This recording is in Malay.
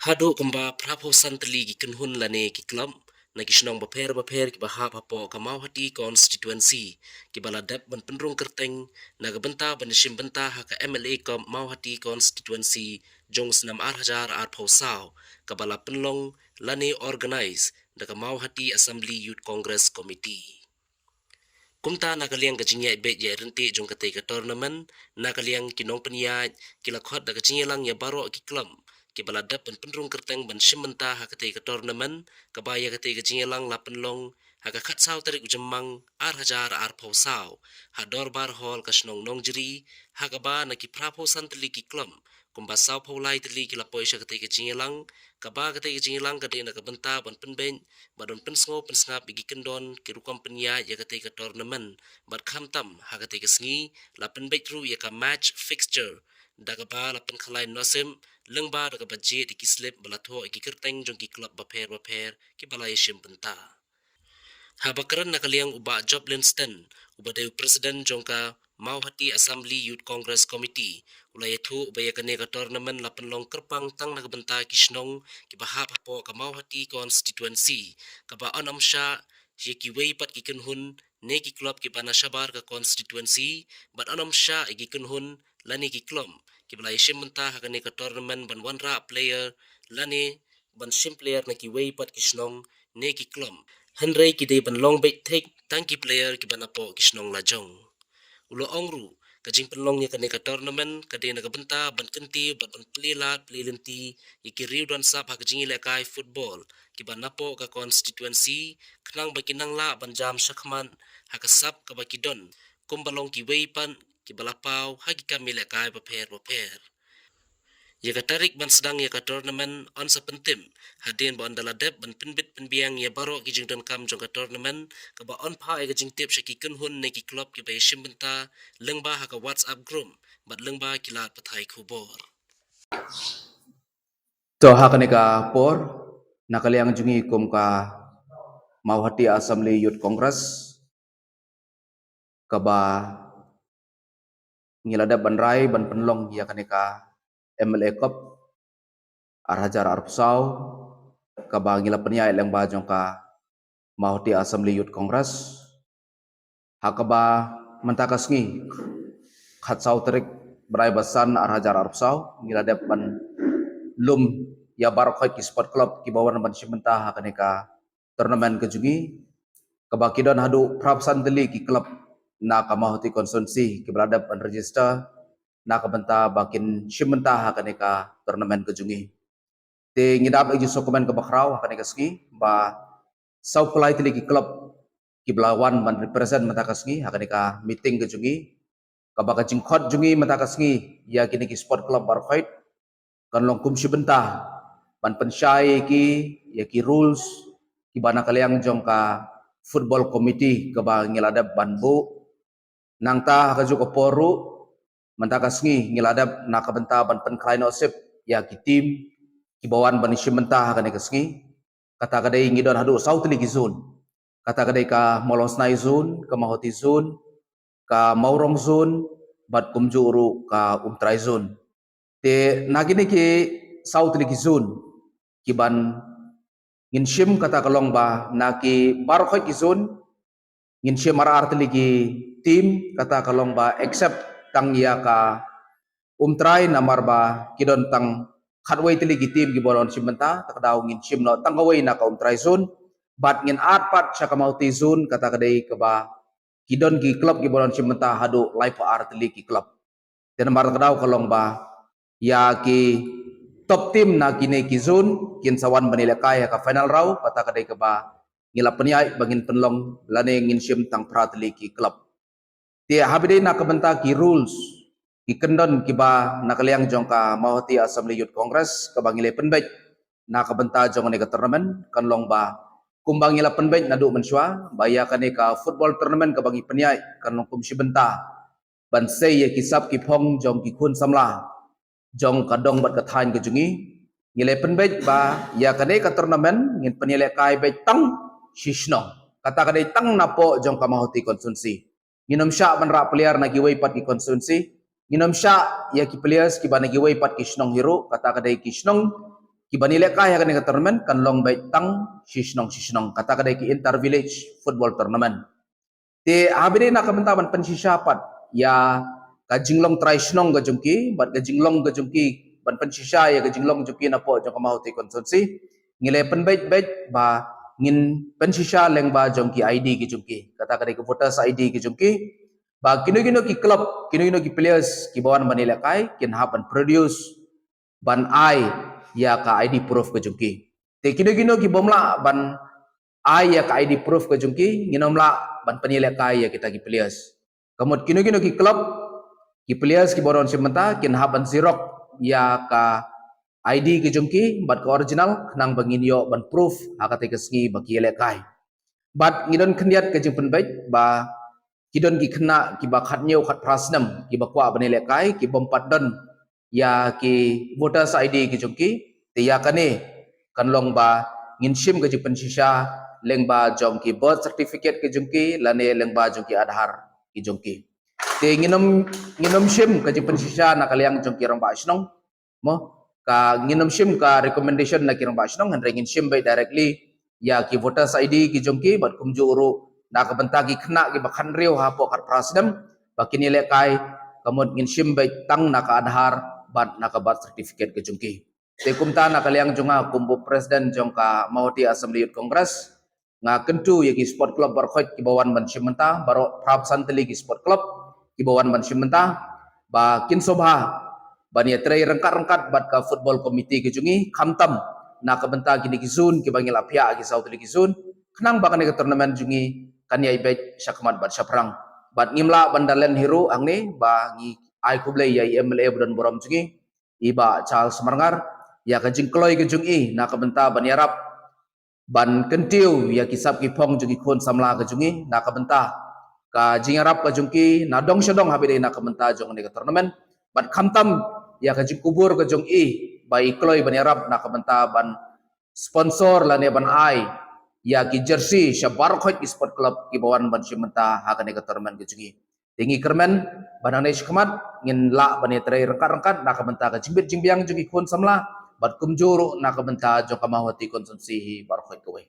Hado kamba prapo santali ki kunhun lane ki klam na ki shnong baper ki bahap hapo kamau hati constituency ki baladap ban penrung kerteng na gabenta ban shim benta ha ka MLA ko mau hati constituency jong snam ar hajar ar phosao ka bala penlong lane organize da ka mau hati assembly youth congress committee. Kumta nakaliang kajinya bet ya renti jong katai ka tournament nakaliang kinong penya kila khot da kajinya lang ya baro ki klam ki baladap ban penrung kerteng ban shimenta ha katai ka tournament kabaya katai kajinya lang lapen long ha ka khat saw tarik ujemang ar hajar ar phau saw ha dorbar hall ka snong nong jiri ha ka ba na ki prapo santli ki klam kumba saw phau lai tli ki la poisha katai kajinya lang kaba katai kajinya lang katai na ka benta ban penben badon pensngo pensngap igi kendon ki rukam penya ya katai ka tournament bad kham tam ha katai ka sngi la penbet ru ya ka match fixture daga ba la pen khalai nosim lengba daga ba je di ki slip balatho iki kerteng jong ki club baper ki balai shim penta habakaran nakaliang uba job linston uba dew president jongka mau hati assembly youth congress committee ulai thu ubaya kane ka tournament la penlong kerpang tang na benta kisnong ki bahap hapo ka mau hati constituency ka ba onam sha ye ki wei pat ki kunhun ne ki club ki bana shabar ka constituency but onam sha igi kunhun lani ki klom ki balai shim menta ha kane ka tournament ban wanra player lani ban shim player na ki wei pat kisnong ne ki klom Henry kide ban long bet take tangki player ki banapo kisnong lajong. Ulo ongru kajing penlong nya kane ka tournament kade na benta ban kenti ban plilat plilenti iki riu dan sap ha kajing ile kai football ki banapo ka constituency knang bakinang la ban jam shakman ha ka sap ka bakidon kumbalong ki weipan ki balapau ha ki kamile kai baper. Ya ka tarik ban sedang ya ka tournament on sa pentim hadin ba andala dep ban pinbit pinbiang ya baro ki jing dan kam jong ka tournament ka ba on pa ga jing tip shaki kunhun ne ki club ki ba shim benta lengba ha ka whatsapp group bat lengba ki lat pathai khubor To hakanika por nakaliang jungi kum ka Mauhati Assembly Youth Congress kaba ngilada banrai ban penlong ya kanika MLA Cup arhajar arpsau kaba ngila penya eleng ba jongka Mauhati Assembly Youth Congress hakaba mentakasngi khatsau terik berai basan arhajar arpsau ngilada ban lum ya barokhoi ki sport club ki bawan ban simenta hakanika turnamen kejungi kebakidon hadu prapsan deli ki klub na kamahoti konsumsi ki berada ban register na kabenta bakin simenta hakanika turnamen kejungi te ngidap iji sokomen ke bakrau hakanika ski ba sau pelai teli ki klub ki belawan ban represent matakasngi hakanika meeting kejungi kabaka jingkhot jungi matakasngi ya kini ki sport club barkhoi kan longkum sibenta ban pensyai ki ya ki rules ki bana kaliang jongka football committee ke ba ngiladap banbu nangta hakajuk oporu mentakasngi ngiladap nakabenta ban penklain osip ya ki tim ki bawan ban simenta hakane kasngi kata kadai ngidon hadu sautli ki zone kata kadai ka molosnai zone ka mahoti zone ka maurong zone bat kumjuru ka umtrai zone te nagini ki sautli ki zone ki ban ngin shim kata kalong ba na ki barkhoi ki zone ngin shim marar lagi tim kata kalong ba except tang ya ka umtrai namar ba kidon tang khatway lagi tim ki bolon shimenta takdaw ngin shim no tang kaway na ka umtrai zone bat ngin atpat sa kamauti zone kata kadai ka ba kidon ki club ki bolon shimenta hadu life art lagi club dan mar takdaw kalong ba ya ki top team na kini ki zone kin sawan banila kaya ka final raw pata kadai ka ba ngila penyai bangin penlong lane ngin shim tang pratli ki club ti habide na kabenta ki rules ki kendon ki ba nakaliang jongka Mauhati Assembly Youth Congress ka bangile penbet na kabenta jong ne ka tournament kan long ba kumbang ngila penbet na du menswa baya kane ka football tournament ka bangi penyai kan long kum sibenta ban sei ye kisap ki phong jong ki kun samla jong kadong bat kathain ke jungi ngile penbet ba ya kane ka tournament ngin penile kai bet tang shisno kata kadai tang napo jong kamahoti konsumsi nginom sya banra player na giway pat ki konsumsi nginom sya ya ki players ki bana giway pat ki shnong hero kata kadai ki shnong ki banile kai hakan ka tournament kan long bai tang shishnong kata kadai ki inter village football tournament te habire na kamenta ban pensisya pat ya ka jinglong trai shnong ga jungki bat ga jinglong ga jungki ban pensisya ya ga jinglong jungki na po jong kamau te konsorsi ngile pen bet ba ngin pensisya leng ba jongki ID ki jungki kata kadai ki voters ID ki jungki ba kino ki club kino ki players ki bawan banile kai kin haban produce ban ai ya ka ID proof ke jungki te kino ki bomla ban ai ya ka ID proof ke jungki nginomla ban penilai kai ya kita ki players kamut kino ki club ki players ki boron simenta kin haban zirok ya ka ID ki jungki bat ka original nang bangin yo ban proof hakate ke ski baki ele kai bat ngidon kendiat ke jung penbait ba kidon ki kena ki bakhat nyeu khat prasnam ki bakwa banile kai ki bompat don ya ki voters ID ki jungki te ya kane kanlong ba ngin sim ke jipen sisa leng ba jong ki birth certificate ke jungki lane leng ba jong ki adhar ki jungki te nginom sim ke jipen sisa na kaliang jong ki rang ba snong mo ka nginom sim ka recommendation na ki rang ba snong han rengin sim by directly ya ki voters ID ki jongki bat kumju uru na ka benta ki khna ki bakhan riu ha po khat prasdam bakini le kai kamut ngin sim by tang na ka adhar bat na ka birth certificate ke jongki te kumta na kaliang jonga kumbu president jongka Mahuti Assembly Youth Congress nga kentu ya ki sport club barkhot ki bawan ban simenta baro prap santeli ki sport club ki bawan ban simenta ba kin sobha bani trai rengkat bat ka football committee ki jungi khamtam na ka benta ki zone ki bangil apia ki south ki zone khnang ba ka tournament jungi kan ya ibet syakmat bat syaprang bat ngimla bandalen hero angne ba ngi ai kuble ya MLA budan boram jungi iba Charles Marngar ya ka jingkloi ke jungi na ka benta ban yarap ban kentiu ya kisap ki phong jungi khon samla ke jungi na ka benta ka jingarap ka jungki na dong syadong habide na ka benta jong ne ka tournament bat khamtam ya ka jingkubur ka jungi bai kloi ban yarap na ka benta ban sponsor lane ban ai ya ki jersey syabar khot sport club ki bawan ban simenta ha ka ne ka tournament ke jungi tingi kermen banane shkmat ngin la bane trai rengkat na ka benta ka jimbit jimbiang jungi khon samla bat kumjuru na ka benta jong ka mahwati konsumsi bar khoi kowe